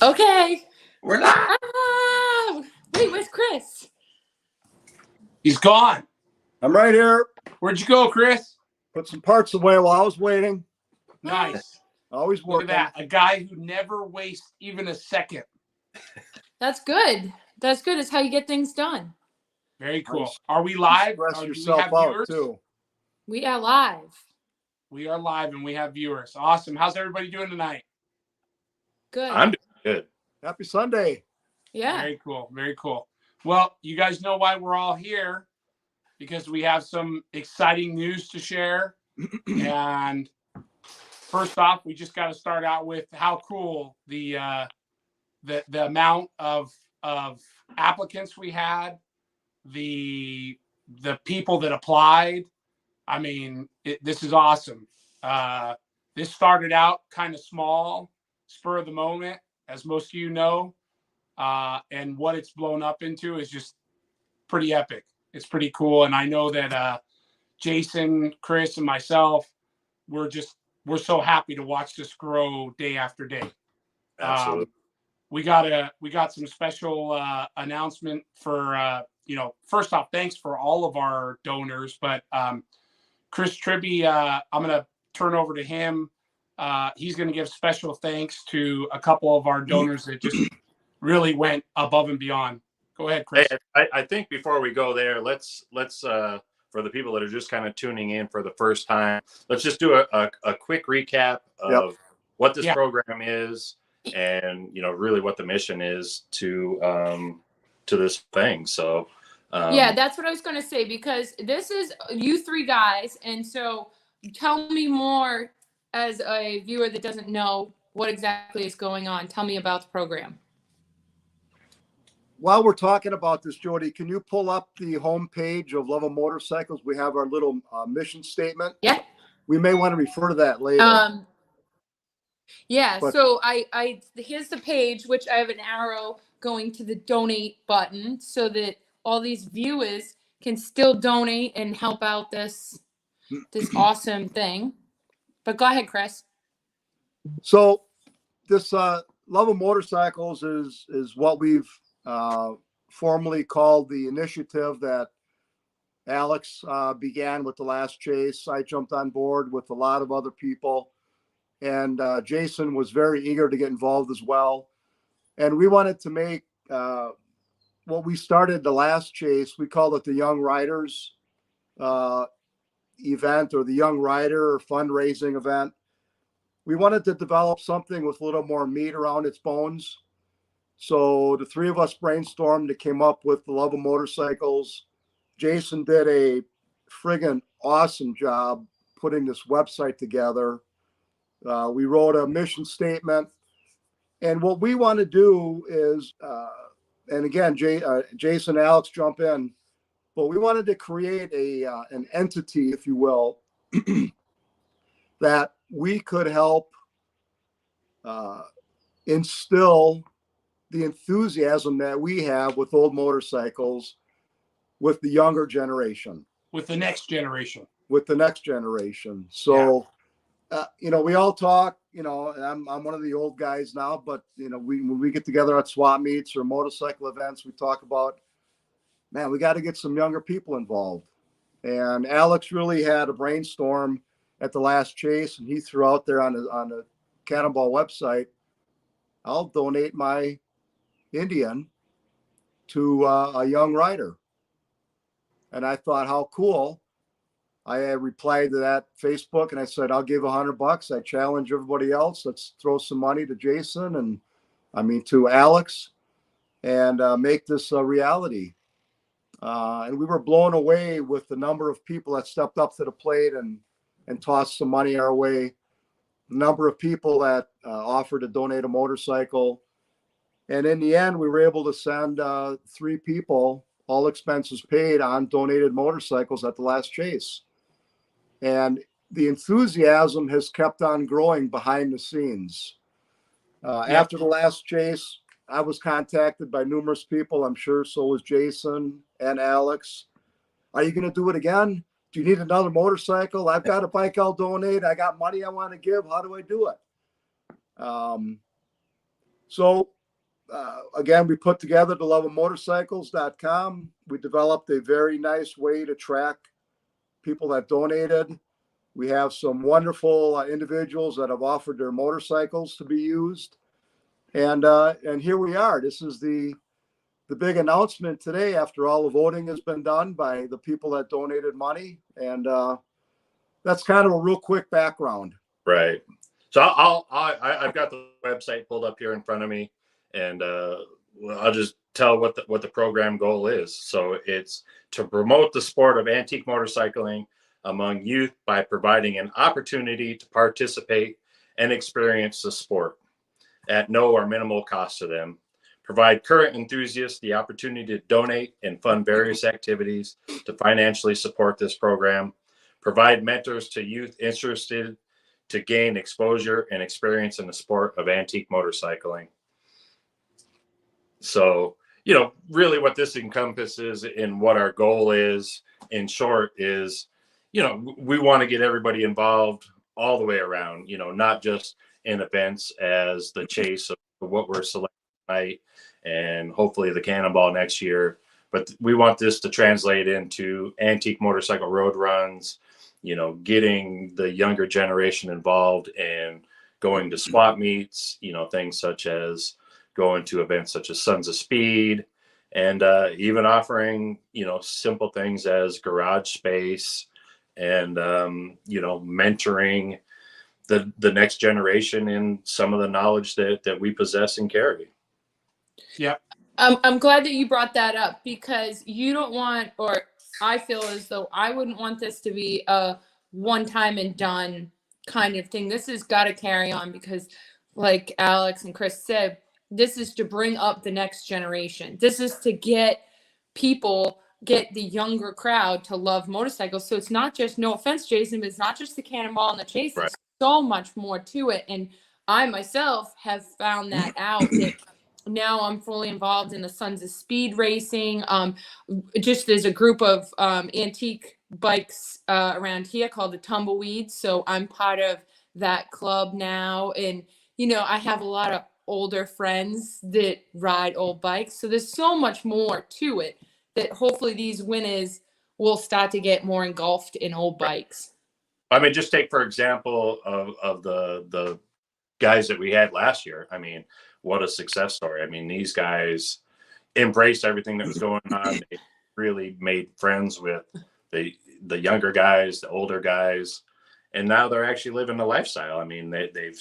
Okay. We're not. Wait, where's Chris? He's gone. I'm right here. Where'd you go, Chris? Put some parts away while I was waiting. Nice. Always Look working. at that. A guy who never wastes even a second. That's good. That's good. It's how you get things done. Very cool. Are we live? Express Do yourself we have out viewers? too. We are live. We are live and we have viewers. Awesome. How's everybody doing tonight? Good. I'm doing good. Happy Sunday. Yeah. Very cool. Very cool. Well, you guys know why we're all here, because we have some exciting news to share. And first off, we just got to start out with how cool the amount of applicants we had, the people that applied. I mean, this is awesome. This started out kind of small, spur of the moment, as most of you know. And what it's blown up into is just pretty epic. It's pretty cool. And I know that Jason, Chris, and myself, we're so happy to watch this grow day after day. Absolutely. We got some special announcement for, first off, thanks for all of our donors, but Chris Tribby, I'm going to turn over to him. He's going to give special thanks to a couple of our donors that just really went above and beyond. Go ahead, Chris. Hey, I think before we go there, let's for the people that are just kind of tuning in for the first time, let's just do a quick recap of what this program is, and really what the mission is to this thing. So yeah, that's what I was going to say, because this is you three guys, and so tell me more as a viewer that doesn't know what exactly is going on. Tell me about the program. While we're talking about this, Jody, can you pull up the homepage of Love of Motorcycles? We have our little mission statement. Yeah. We may want to refer to that later. So I here's the page, which I have an arrow going to the donate button so that all these viewers can still donate and help out this awesome thing. But go ahead, Chris. So this Love of Motorcycles is what we've formally called the initiative that Alex began with the last chase. I jumped on board with a lot of other people, and Jason was very eager to get involved as well. And we wanted to make what we started the last chase, we called it the Young Riders event, or the Young Rider fundraising event. We wanted to develop something with a little more meat around its bones. So the three of us brainstormed and came up with the Love of Motorcycles. Jason did a friggin' awesome job putting this website together. We wrote a mission statement. And what we want to do is, and again, Jason and Alex jump in, but we wanted to create an entity, if you will, that we could help instill the enthusiasm that we have with old motorcycles with the younger generation. With the next generation. So, we all talk, I'm one of the old guys now, but, when we get together at swap meets or motorcycle events, we talk about, man, we got to get some younger people involved. And Alex really had a brainstorm at the last chase, and he threw out there on the Cannonball website, I'll donate my Indian to a young rider. And I thought, how cool. I replied to that Facebook and I said, I'll give $100. I challenge everybody else. Let's throw some money to Jason to Alex, and make this a reality. And we were blown away with the number of people that stepped up to the plate and tossed some money our way. The number of people that offered to donate a motorcycle. And in the end, we were able to send 3 people, all expenses paid, on donated motorcycles at the last chase. And the enthusiasm has kept on growing behind the scenes. After the last chase, I was contacted by numerous people. I'm sure so was Jason and Alex. Are you going to do it again? Do you need another motorcycle? I've got a bike I'll donate. I got money I want to give. How do I do it? So again, we put together the loveofmotorcycles.com. We developed a very nice way to track people that donated. We have some wonderful individuals that have offered their motorcycles to be used. And here we are. This is the big announcement today after all the voting has been done by the people that donated money. And that's kind of a real quick background. Right. So I've got the website pulled up here in front of me, and I'll just tell what the program goal is. So it's to promote the sport of antique motorcycling among youth by providing an opportunity to participate and experience the sport at no or minimal cost to them. Provide current enthusiasts the opportunity to donate and fund various activities to financially support this program. Provide mentors to youth interested to gain exposure and experience in the sport of antique motorcycling. So, really what this encompasses and what our goal is, in short, is, we want to get everybody involved all the way around, not just in events as the chase of what we're selecting tonight and hopefully the Cannonball next year. But we want this to translate into antique motorcycle road runs, getting the younger generation involved and going to swap meets, things such as going to events such as Sons of Speed, and even offering, simple things as garage space and, mentoring the next generation in some of the knowledge that we possess and carry. Yeah. I'm glad that you brought that up, because you don't want, or I feel as though I wouldn't want this to be a one time and done kind of thing. This has got to carry on, because like Alex and Chris said, this is to bring up the next generation. This is to get the younger crowd to love motorcycles. So it's not just, no offense, Jason, but it's not just the Cannonball and the Chase. Right. There's so much more to it. And I myself have found that out, that now I'm fully involved in the Sons of Speed racing. Just there's a group of antique bikes around here called the Tumbleweeds. So I'm part of that club now. And, I have a lot of older friends that ride old bikes. So there's so much more to it that hopefully these winners will start to get more engulfed in old bikes. I mean, just take, for example, of the guys that we had last year. I mean, what a success story. I mean, these guys embraced everything that was going on. They really made friends with the younger guys, the older guys, and now they're actually living the lifestyle. I mean, they've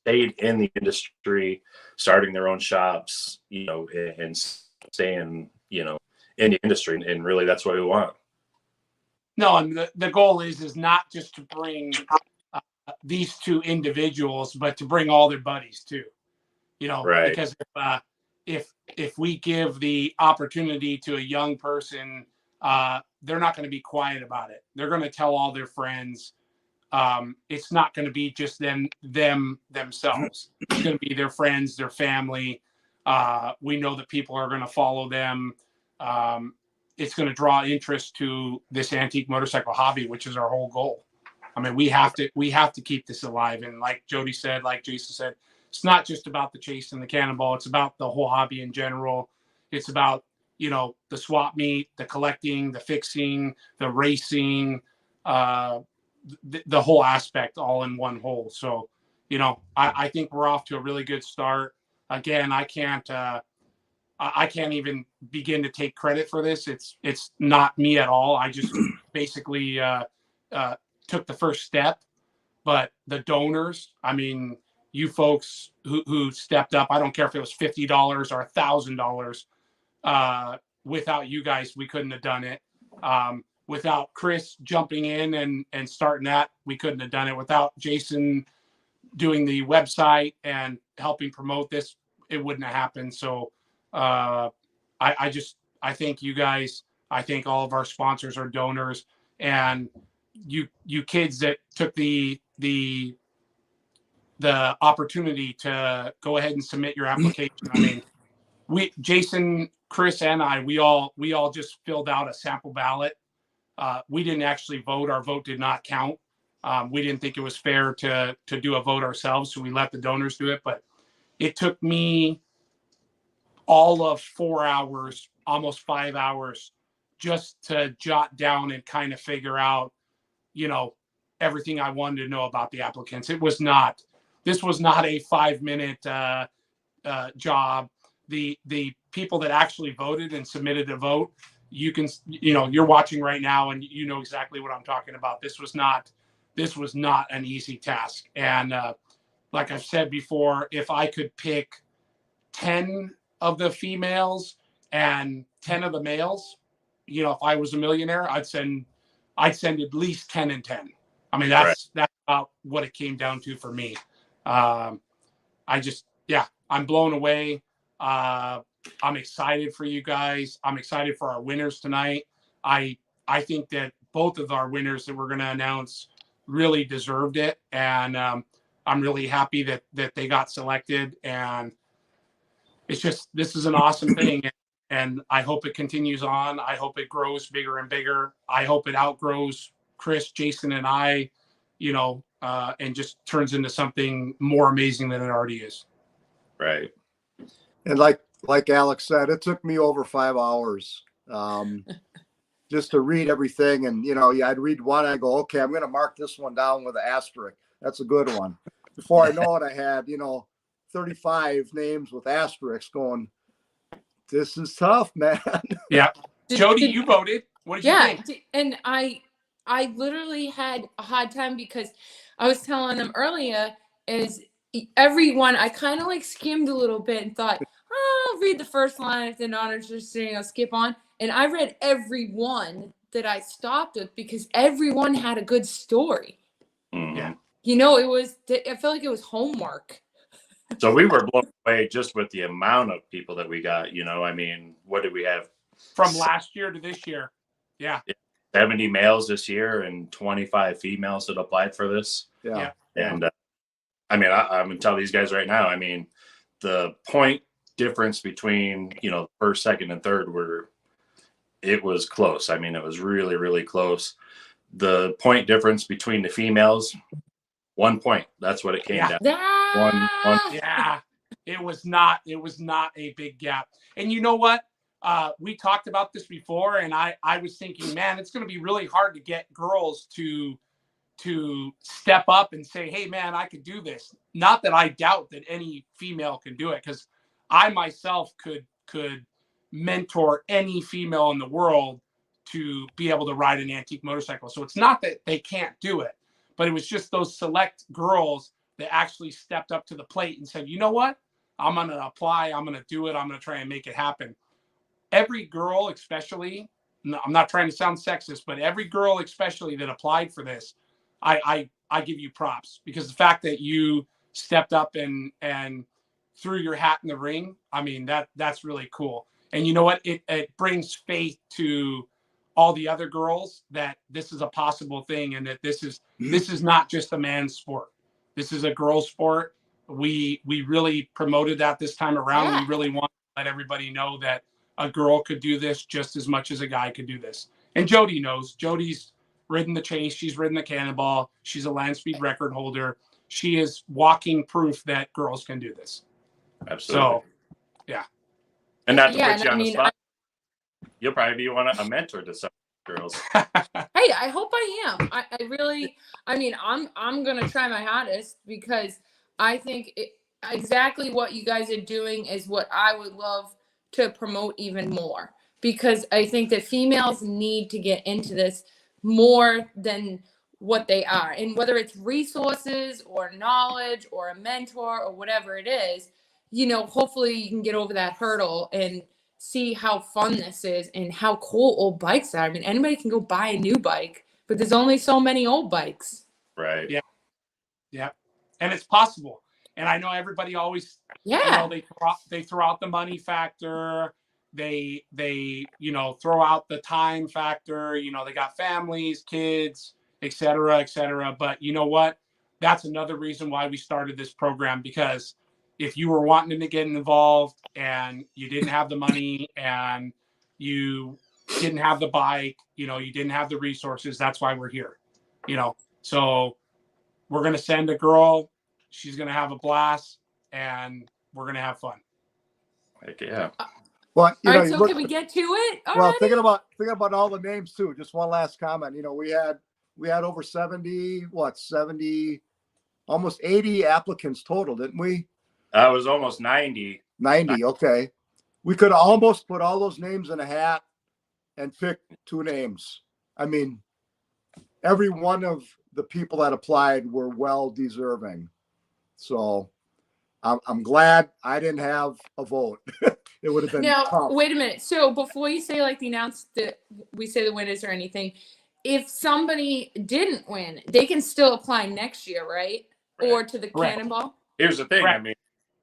stayed in the industry, starting their own shops, and staying, in the industry. And really, that's what we want. No, and the goal is not just to bring these two individuals, but to bring all their buddies too. Right. Because if we give the opportunity to a young person, they're not going to be quiet about it. They're going to tell all their friends. It's not going to be just themselves. It's going to be their friends, their family. We know that people are going to follow them. It's going to draw interest to this antique motorcycle hobby, which is our whole goal. I mean, we have to keep this alive. And like Jody said, like Jason said, it's not just about the Chase and the Cannonball. It's about the whole hobby in general. It's about, the swap meet, the collecting, the fixing, the racing, the whole aspect all in one whole. So, I think we're off to a really good start. Again, I can't even begin to take credit for this. It's not me at all. I just basically took the first step. But the donors, I mean, you folks who stepped up, I don't care if it was $50 or $1,000. Without you guys, we couldn't have done it. Without Chris jumping in and starting that, we couldn't have done it. Without Jason doing the website and helping promote this, it wouldn't have happened. So I thank you guys. I thank all of our sponsors, our donors, and you kids that took the opportunity to go ahead and submit your application. I mean, Jason, Chris, and we all just filled out a sample ballot. We didn't actually vote. Our vote did not count. We didn't think it was fair to do a vote ourselves, so we let the donors do it. But it took me all of 4 hours, almost 5 hours, just to jot down and kind of figure out, everything I wanted to know about the applicants. This was not a 5-minute job. The people that actually voted and submitted a vote, you're watching right now and you know exactly what I'm talking about. This was not an easy task. And like I've said before, if I could pick 10 of the females and 10 of the males, if I was a millionaire, I'd send at least 10 and 10. I mean, that's about what it came down to for me. I'm blown away. I'm excited for you guys. I'm excited for our winners tonight. I think that both of our winners that we're going to announce really deserved it. And I'm really happy that they got selected. And this is an awesome thing. And I hope it continues on. I hope it grows bigger and bigger. I hope it outgrows Chris, Jason, and I, and just turns into something more amazing than it already is. Right. And like Alex said, it took me over 5 hours just to read everything. And, I'd read one, I go, okay, I'm going to mark this one down with an asterisk. That's a good one. Before I know it, I had, 35 names with asterisks going, this is tough, man. Yeah. Jody, you voted. What did you think? And I literally had a hard time because I was telling them earlier is everyone, I kind of like skimmed a little bit and thought, I'll read the first line. If they're not interesting, I'll skip on. And I read every one that I stopped with because everyone had a good story. Yeah. I felt like it was homework. So we were blown away just with the amount of people that we got. I mean, what did we have? From last year to this year. Yeah. 70 males this year and 25 females that applied for this. Yeah. And I mean, I'm going to tell these guys right now, I mean, the point difference between, first, second, and third it was close. I mean, it was really, really close. The point difference between the females, 1 point. That's what it came down to. One. Yeah. It was not a big gap. And you know what? We talked about this before, and I was thinking, man, it's going to be really hard to get girls to step up and say, hey, man, I could do this. Not that I doubt that any female can do it, because I myself could mentor any female in the world to be able to ride an antique motorcycle. So it's not that they can't do it, but it was just those select girls that actually stepped up to the plate and said, you know what? I'm going to apply. I'm going to do it. I'm going to try and make it happen. Every girl, especially, I'm not trying to sound sexist, but every girl, especially that applied for this, I give you props, because the fact that you stepped up and threw your hat in the ring, I mean, that's really cool. And you know what? It brings faith to all the other girls that this is a possible thing, and that this is not just a man's sport. This is a girl's sport. We really promoted that this time around. Yeah. We really want to let everybody know that a girl could do this just as much as a guy could do this. And Jody knows. Jody's ridden the chase. She's ridden the cannonball. She's a land speed record holder. She is walking proof that girls can do this. Absolutely. So, yeah. And not to put you and on the spot, you'll probably be a mentor to some girls. Hey, I hope I am. I really, I'm going to try my hardest, because I think exactly what you guys are doing is what I would love to promote even more, because I think that females need to get into this more than what they are. And whether it's resources or knowledge or a mentor or whatever it is, hopefully you can get over that hurdle and see how fun this is and how cool old bikes are. I mean, anybody can go buy a new bike, but there's only so many old bikes. Right. Yeah. Yeah. And it's possible. And I know everybody always, they throw out the money factor. They throw out the time factor. They got families, kids, et cetera. But you know what? That's another reason why we started this program, because if you were wanting to get involved and you didn't have the money and you didn't have the bike, you didn't have the resources, that's why we're here. So we're going to send a girl. She's going to have a blast, and we're going to have fun. Heck yeah. But All right, so can we get to it already? well, thinking about all the names too. Just one last comment. We had over 70, almost 80 applicants total, didn't we? It was almost 90. 90. Okay. We could almost put all those names in a hat and pick 2 names. I mean, every one of the people that applied were well deserving. So I'm glad I didn't have a vote. It would have been Now, tough. wait a minute. So before you say like we say the winners or anything, if somebody didn't win, they can still apply next year, right? Right. Or to the Correct. Cannonball? Here's the thing. Correct. I mean,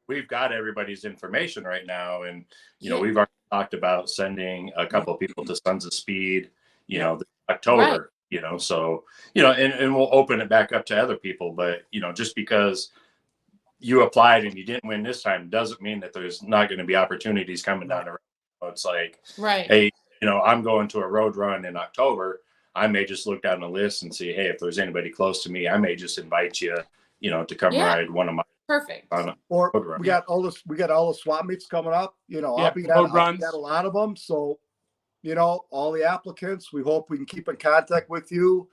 we've got everybody's information right now, and Yeah. we've already talked about sending a couple of people to Sons of Speed. This October. So and we'll open it back up to other people. But just because you applied and you didn't win this time doesn't mean that there's not going to be opportunities coming down the road. It's like, Right. hey, I'm going to a road run in October. I may just look down the list and see, hey, if there's anybody close to me, I may just invite you, to come ride one of my. Perfect. Or we got all the swap meets coming up. I'll be at a lot of them. So, all the applicants, we hope we can keep in contact with you.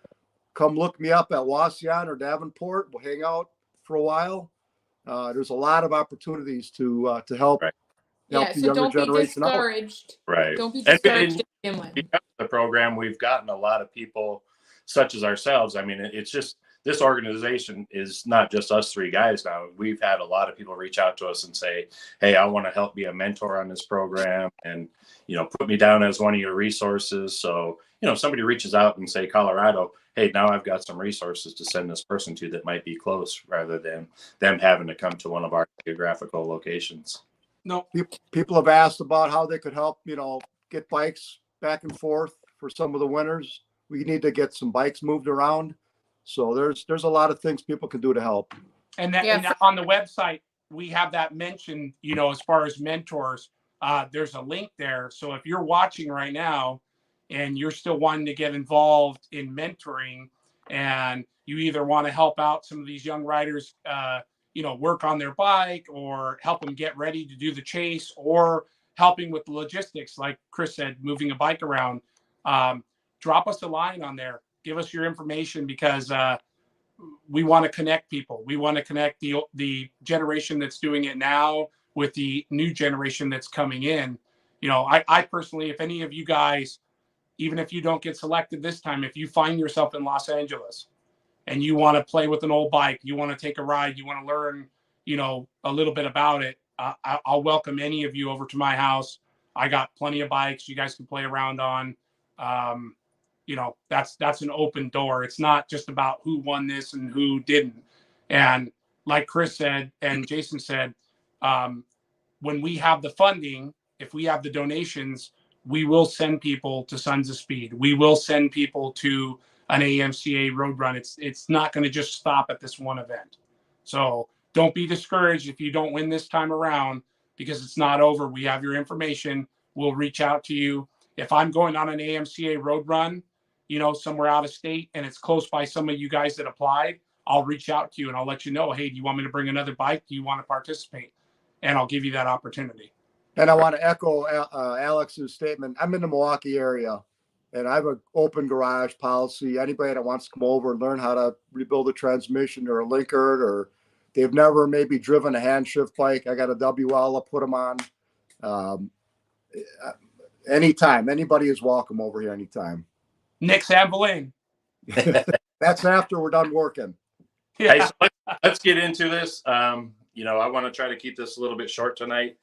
Come look me up at Wasion or Davenport. We'll hang out for a while. There's a lot of opportunities to help. Right. Help the So younger don't be generation out. discouraged. Right. Don't be discouraged. Because of the program, we've gotten a lot of people such as ourselves. I mean, it's just, this organization is not just us 3 guys now. We've had a lot of people reach out to us and say, hey, I want to help be a mentor on this program and, put me down as one of your resources. So, if somebody reaches out and say, Colorado, hey, now I've got some resources to send this person to that might be close rather than them having to come to one of our geographical locations. No. People have asked about how they could help, get bikes back and forth for some of the winners. We need to get some bikes moved around. So there's a lot of things people can do to help. And on the website, we have that mentioned, as far as mentors, there's a link there. So if you're watching right now and you're still wanting to get involved in mentoring and you either want to help out some of these young riders, work on their bike or help them get ready to do the chase or helping with the logistics, like Chris said, moving a bike around, drop us a line on there. Give us your information because we want to connect people. We want to connect the generation that's doing it now with the new generation that's coming in. I personally, if any of you guys, even if you don't get selected this time, if you find yourself in Los Angeles and you want to play with an old bike, you want to take a ride, you want to learn, a little bit about it, I'll welcome any of you over to my house. I got plenty of bikes you guys can play around on. That's an open door. It's not just about who won this and who didn't. And like Chris said, and Jason said, when we have the funding, if we have the donations, we will send people to Sons of Speed. We will send people to an AMCA road run. It's not going to just stop at this one event. So don't be discouraged if you don't win this time around because it's not over. We have your information. We'll reach out to you. If I'm going on an AMCA road run, somewhere out of state and it's close by some of you guys that applied, I'll reach out to you and I'll let you know, hey, do you want me to bring another bike? Do you want to participate? And I'll give you that opportunity. And I want to echo Alex's statement. I'm in the Milwaukee area and I have an open garage policy. Anybody that wants to come over and learn how to rebuild a transmission or a Linkert or they've never maybe driven a hand shift bike, I got a WL, I'll put them on. Anytime. Anybody is welcome over here anytime. Nick's Evelyn. That's after we're done working. Yeah. Hey, so let's get into this. I want to try to keep this a little bit short tonight.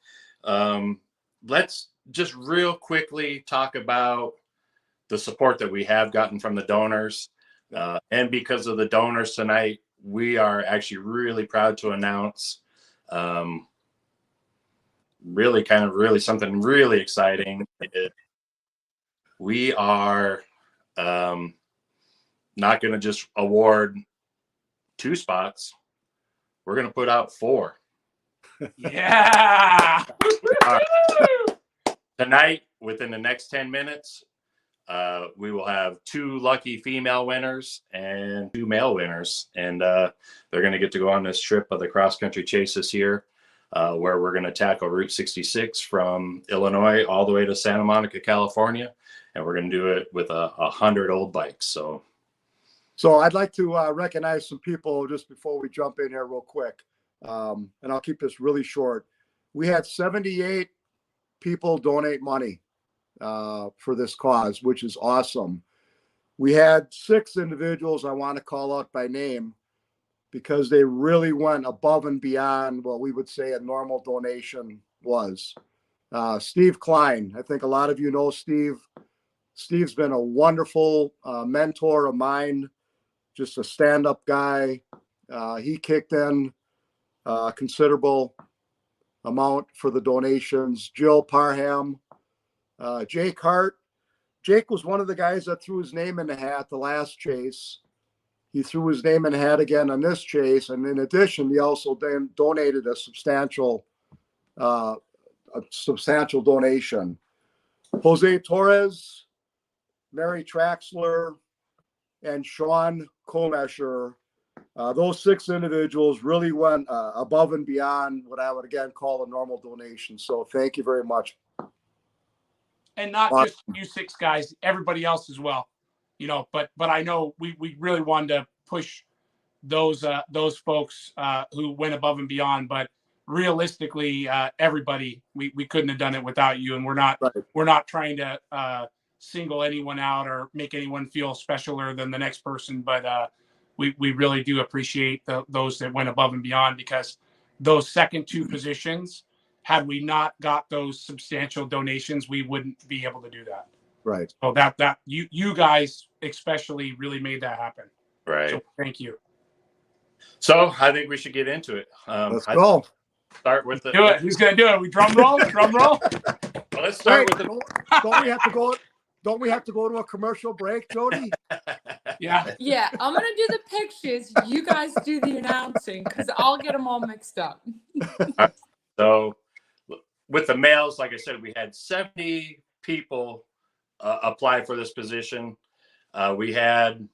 Let's just real quickly talk about the support that we have gotten from the donors. And because of the donors tonight, we are actually really proud to announce really something really exciting. We are not going to just award 2 spots. We're going to put out 4. Yeah. Tonight, within the next 10 minutes, we will have 2 lucky female winners and 2 male winners. And they're going to get to go on this trip of the cross country chase this year, where we're going to tackle Route 66 from Illinois all the way to Santa Monica, California. And we're going to do it with 100 old bikes. So I'd like to recognize some people just before we jump in here real quick. And I'll keep this really short. We had 78 people donate money for this cause, which is awesome. We had 6 individuals I want to call out by name because they really went above and beyond what we would say a normal donation was. Steve Klein, I think a lot of you know Steve. Steve's been a wonderful mentor of mine, just a stand-up guy. He kicked in a considerable amount for the donations. Jill Parham, Jake Hart. Jake was one of the guys that threw his name in the hat the last chase. He threw his name in the hat again on this chase. And in addition, he also then donated a substantial donation. Jose Torres, Mary Traxler, and Sean Comesher. Those 6 individuals really went above and beyond what I would again call a normal donation. So thank you very much. And not just you 6 guys, everybody else as well, you know, but I know we really wanted to push those folks who went above and beyond, but realistically, everybody, we couldn't have done it without you. And we're not trying to single anyone out or make anyone feel specialer than the next person. But we really do appreciate those that went above and beyond, because those second 2 positions, had we not got those substantial donations, we wouldn't be able to do that. Right. So that you guys especially really made that happen. right. So thank you. So I think we should get into it. Let's go. Start with the. Do it. Who's gonna do it? We drum roll. Drum roll. Well, let's start with the. Don't we have to go? Don't we have to go to a commercial break, Jody? Yeah. Yeah, I'm gonna do the pictures. You guys do the announcing because I'll get them all mixed up. So with the males, like I said, we had 70 people apply for this position. We had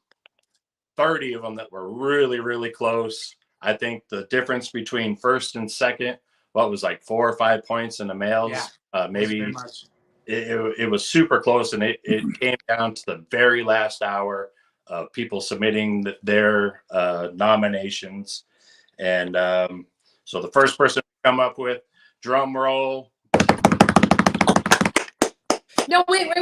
30 of them that were really, really close. I think the difference between first and second, was like 4 or 5 points in the males. Yeah, Maybe it was super close, and it came down to the very last hour of people submitting their nominations. And so the first person to come up with, drum roll. No, wait.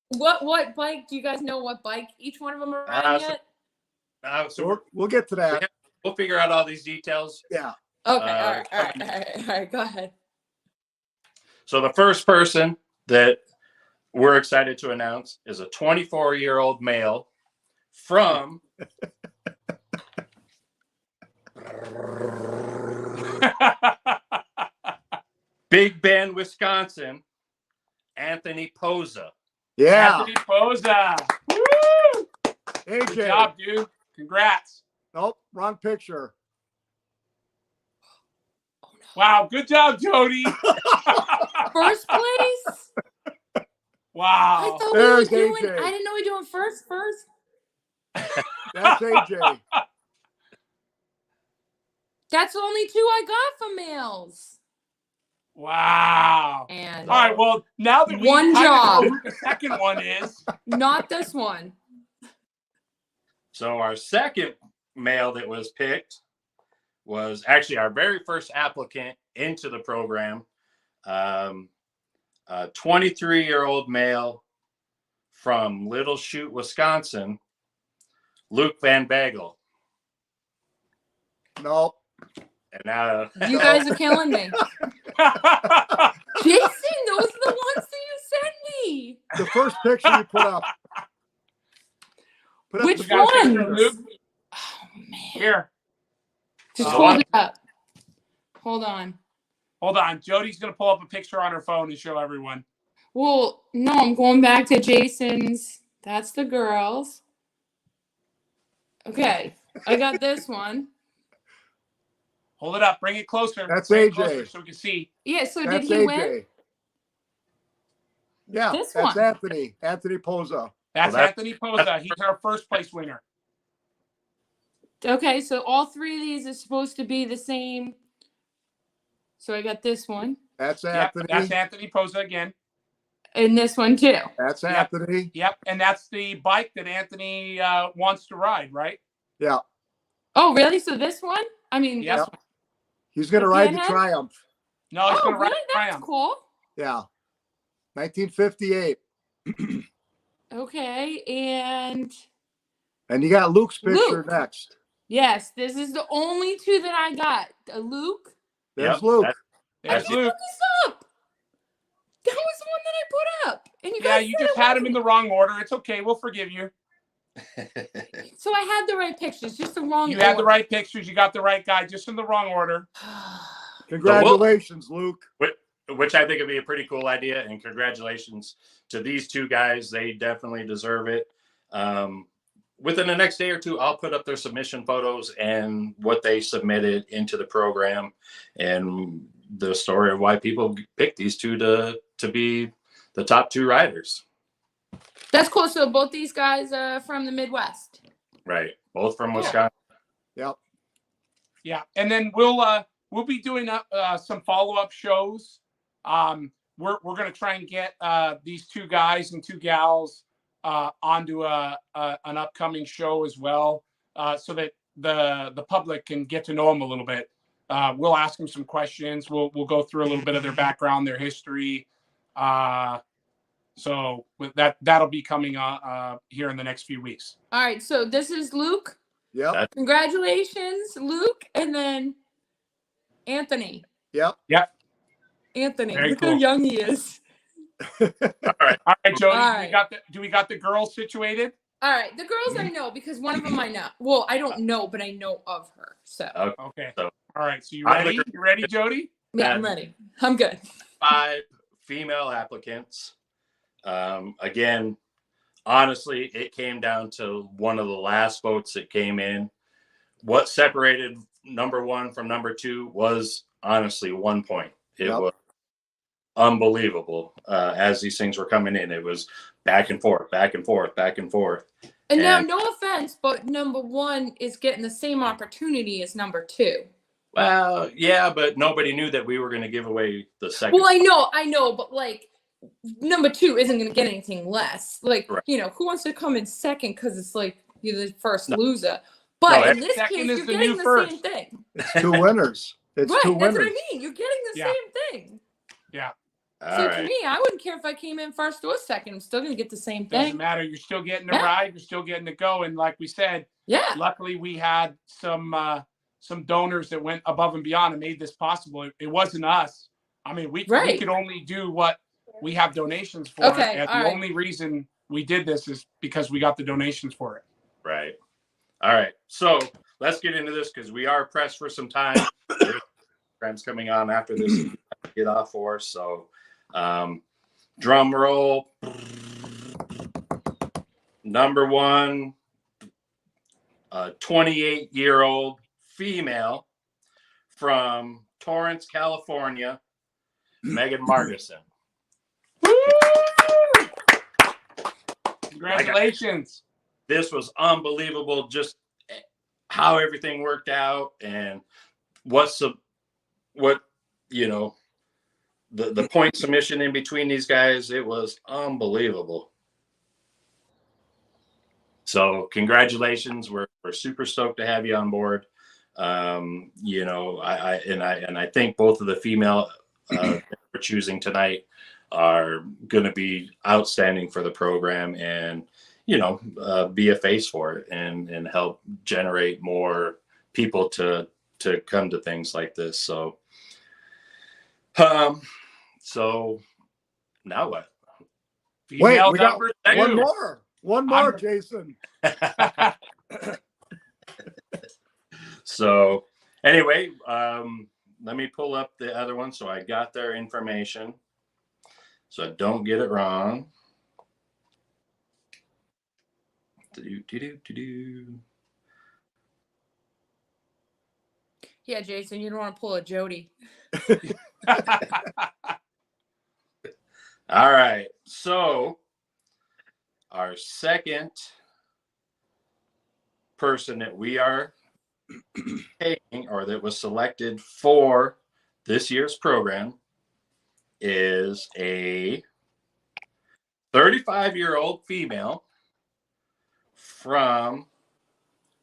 What bike? Do you guys know what bike each one of them are riding yet? So we'll get to that. We'll figure out all these details. Yeah. Okay. All right. Go ahead. So the first person that we're excited to announce is a 24-year-old male from Big Bend, Wisconsin, Anthony Poza. Yeah. Anthony Poza. Woo! AJ. Good job, dude. Congrats. Nope, wrong picture. Wow, good job, Jody. First place? Wow. I thought There's we were doing. AJ. I didn't know we were doing first. That's AJ. That's the only 2 I got from males. Wow. And all right, well, now that we one kind of job. know who the second one is. Not this one. So our second male that was picked was actually our very first applicant into the program. A 23-year-old male from Little Chute, Wisconsin, Luke Van Bagel. Nope. And now You guys are killing me. Jason, those are the ones that you sent me. The first picture you put up. Which We got a picture of ones? Luke. Oh man. Here. Just Oh. hold it up. Hold on. Hold on. Jody's going to pull up a picture on her phone and show everyone. Well, no, I'm going back to Jason's. That's the girls. Okay. I got this one. Hold it up. Bring it closer. That's Bring it AJ. closer so we can see. Yeah, so That's did he AJ. win? Yeah, This that's one. Anthony Poza. That's Well, Anthony Poza. He's our first place winner. Okay, so all three of these are supposed to be the same. So I got this one That's Yep, Anthony. that's Anthony Poza again. and this one too. That's Yep. Anthony. Yep, and that's the bike that Anthony wants to ride, right? Yeah. Oh, really? So this one? I mean, Yep. this Yep. He's going to The ride the Panhead? Triumph. No, he's Oh, going to ride really? That's Triumph. cool. Yeah. 1958. Okay, and And you got Luke's picture Luke. next. yes, this is the only two that I got. Luke. There's Yep, Luke. There's I Luke. put this up. That was the one that I put up, and you Yeah, guys you said just it had him in wasn't. the wrong order. It's okay. We'll forgive you. So I had the right pictures, just the wrong. You had the order. right pictures. You got the right guy, just in the wrong order. Congratulations, Luke. Which I think would be a pretty cool idea. And congratulations to these two guys. They definitely deserve it. Within the next day or two, I'll put up their submission photos and what they submitted into the program and the story of why people picked these two to be the top two riders. That's cool. So both these guys are from the Midwest. Right. Both from Cool. Wisconsin. Yep. Yeah, and then we'll be doing some follow-up shows. We're going to try and get these two guys and two gals onto an upcoming show as well, so that the public can get to know them a little bit. We'll ask them some questions. We'll go through a little bit of their background, their history. So with that'll be coming here in the next few weeks. All right. So this is Luke. Yep. Congratulations, Luke, and then Anthony. Yep. Anthony, Very look cool. how young he is. All right. All right, Jody, All right. do we got the girls situated? All right, the girls I know because one of them I know. Well, I don't know, but I know of her. So Okay. So- All right. So you I'm ready? the- You ready, Jody? yeah, I'm ready. I'm good. 5 female applicants. Again, honestly, it came down to one of the last votes that came in. What separated number one from number two was honestly 1 point. It Yep. was unbelievable. As these things were coming in, it was back and forth, back and forth, back and forth. And now, And- no offense, but number one is getting the same opportunity as number two. Well, yeah, but nobody knew that we were going to give away the second. Well, I know, but like number two isn't going to get anything less. Like, Right. you know, who wants to come in second because it's like you're the first No. loser. But No, in this second case, is you're the getting new the first. same thing. It's two winners. It's Right, two that's winners. what I mean. You're getting the Yeah. same thing. All So right. to me, I wouldn't care if I came in first or second. I'm still going to get the same Doesn't thing. matter. You're still getting to Yeah. ride. You're still getting to go. And like we said, Yeah. luckily we had some donors that went above and beyond and made this possible. It wasn't us. I mean, we Right. could only do what we have donations for. Okay, And all the right. only reason we did this is because we got the donations for it. Right. All right. So let's get into this because we are pressed for some time. There's programs coming on after this to get off for. So drum roll. Number one, 28-year-old female from Torrance, California, Megan Margison. Congratulations. This was unbelievable, just how everything worked out and the point submission in between these guys. It was unbelievable. So congratulations. We're super stoked to have you on board. I think both of the female that we're choosing tonight are going to be outstanding for the program and be a face for it and help generate more people to come to things like this. So now what? Wait, Female we got number one two. more. One more, I'm- Jason. So anyway, let me pull up the other one. So I got their information so I don't get it wrong. Yeah, Jason, you don't want to pull a Jody. All right. So our second person that we are taking, or that was selected for this year's program, is a 35-year-old female from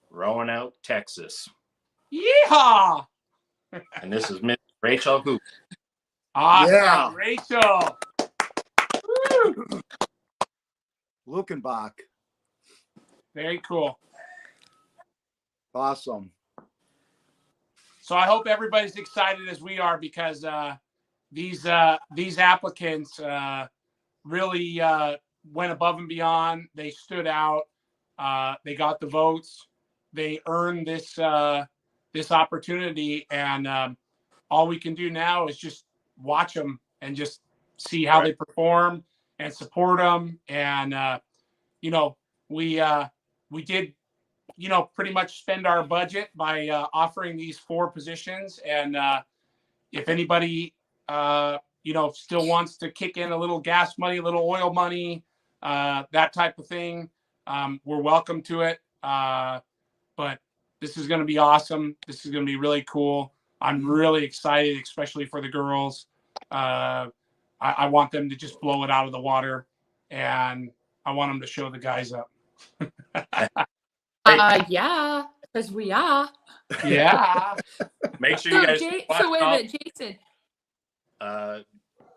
Roanoke, Texas. Yeehaw! And this is Miss Rachel Hoop. Awesome, Yeah. Rachel. Woo! Lukenbach. Very cool. Awesome. So I hope everybody's excited as we are, because these applicants really went above and beyond. They stood out. They got the votes. They earned this opportunity, and all we can do now is just watch them and just see how they perform and support them. And we did pretty much spend our budget by offering these 4 positions. And if anybody still wants to kick in a little gas money, a little oil money, that type of thing, we're welcome to it. But this is going to be awesome. This is going to be really cool. I'm really excited, especially for the girls. I want them to just blow it out of the water, and I want them to show the guys up. Yeah, because we are. Yeah. Make sure you guys So wait a minute, Jason.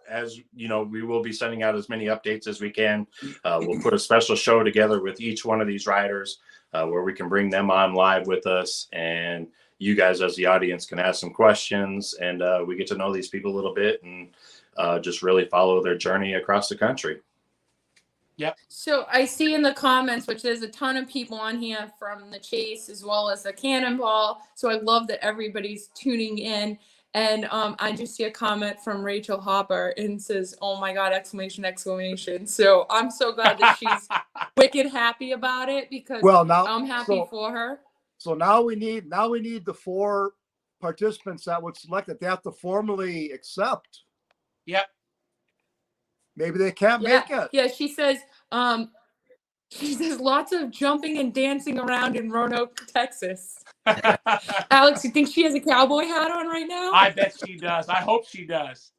as you know, we will be sending out as many updates as we can. We'll put a special show together with each one of these riders where we can bring them on live with us, and you guys as the audience can ask some questions, and we get to know these people a little bit and just really follow their journey across the country. Yep. So I see in the comments, which there's a ton of people on here from the Chase as well as the Cannonball. So I love that everybody's tuning in. And I just see a comment from Rachel Hopper and says, "Oh my God!" Exclamation, exclamation. So I'm so glad that she's wicked happy about it, because now I'm happy for her. So now we need the 4 participants that would select it. They have to formally accept. Yep. Maybe they can't make it. Yeah, she says lots of jumping and dancing around in Roanoke, Texas. Alex, you think she has a cowboy hat on right now? I bet she does. I hope she does.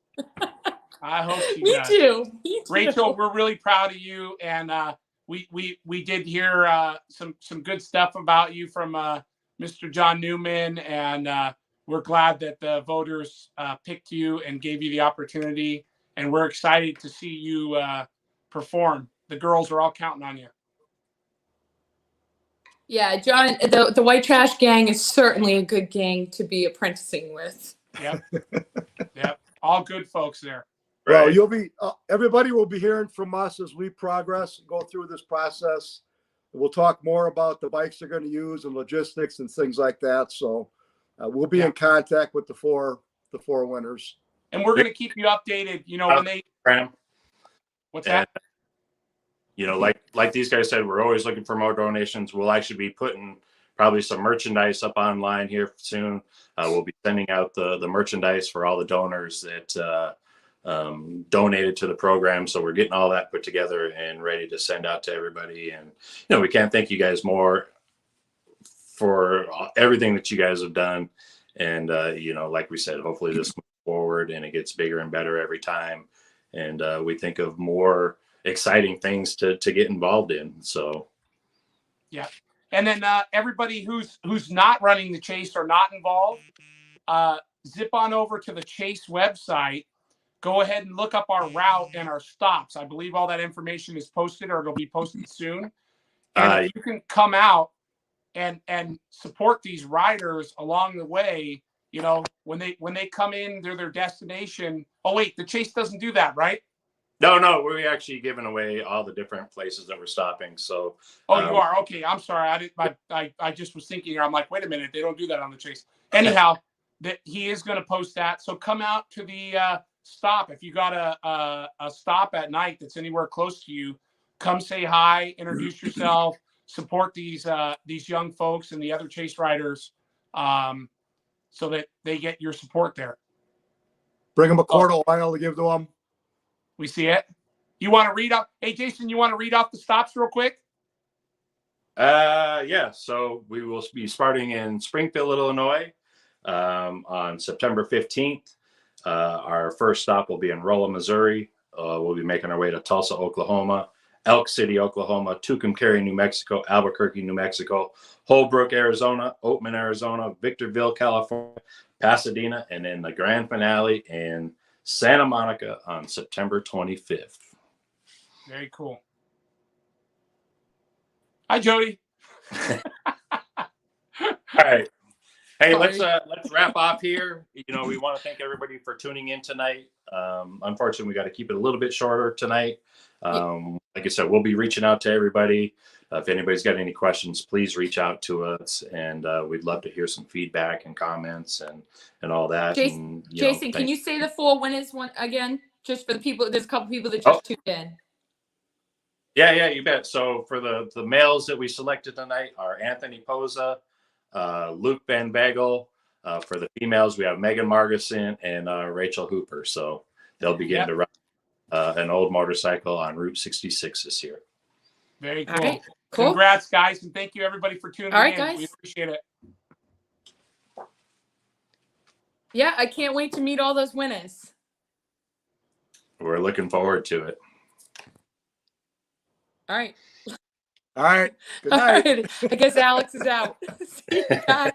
I hope she does. Me too. Rachel, we're really proud of you, and we did hear some good stuff about you from Mr. John Newman, and we're glad that the voters picked you and gave you the opportunity, and we're excited to see you perform. The girls are all counting on you. Yeah, John, the White Trash Gang is certainly a good gang to be apprenticing with. Yep. Yep. All good folks there. Well, you'll be everybody will be hearing from us as we progress and go through this process. We'll talk more about the bikes they're going to use and logistics and things like that. So we'll be in contact with the four winners. And we're going to keep you updated, when they what's that? Like these guys said, we're always looking for more donations. We'll actually be putting probably some merchandise up online here soon. We'll be sending out the merchandise for all the donors that donated to the program. So we're getting all that put together and ready to send out to everybody. And, we can't thank you guys more for everything that you guys have done. And, like we said, hopefully this moves forward and it gets bigger and better every time. And we think of more exciting things to get involved in. So, yeah. And then everybody who's not running the Chase or not involved, zip on over to the Chase website. Go ahead and look up our route and our stops. I believe all that information is posted, or it'll be posted soon. And if you can come out and support these riders along the way, when they come in, they're their destination. Oh wait, the Chase doesn't do that, right? No, we're actually giving away all the different places that we're stopping. So, you are? Okay, I'm sorry. I just was thinking. I'm like, wait a minute, they don't do that on the Chase. Anyhow, that he is going to post that. So come out to the stop. If you got a stop at night that's anywhere close to you, come say hi, introduce yourself, support these young folks and the other Chase riders, so that they get your support there. Bring them a quart of oil to give to them. We see it. You want to read off? Hey, Jason, you want to read off the stops real quick? Yeah. So we will be starting in Springfield, Illinois, on September 15th. Our first stop will be in Rolla, Missouri. We'll be making our way to Tulsa, Oklahoma, Elk City, Oklahoma, Tucumcari, New Mexico, Albuquerque, New Mexico, Holbrook, Arizona, Oatman, Arizona, Victorville, California, Pasadena, and then the grand finale in Santa Monica on September 25th. Very cool. Hi, Jody. All right. Hey, Sorry. let's wrap off here. You know, we want to thank everybody for tuning in tonight. Unfortunately, we got to keep it a little bit shorter tonight. Like I said, we'll be reaching out to everybody. If anybody's got any questions, please reach out to us, and we'd love to hear some feedback and comments and all that. Jason, And, can you say the 4 winners one again, just for the people? There's a couple people that just tuned in. Yeah, you bet. So for the males that we selected tonight are Anthony Poza, Luke Van Bagel. For the females, we have Megan Margison and Rachel Hooper. So they'll be getting to ride an old motorcycle on Route 66 this year. Very cool. All right, cool. Congrats, guys, and thank you everybody for tuning All right, in. guys. We appreciate it. Yeah, I can't wait to meet all those winners. We're looking forward to it. All right. All right. Good All night. right. I guess Alex is out. See you guys.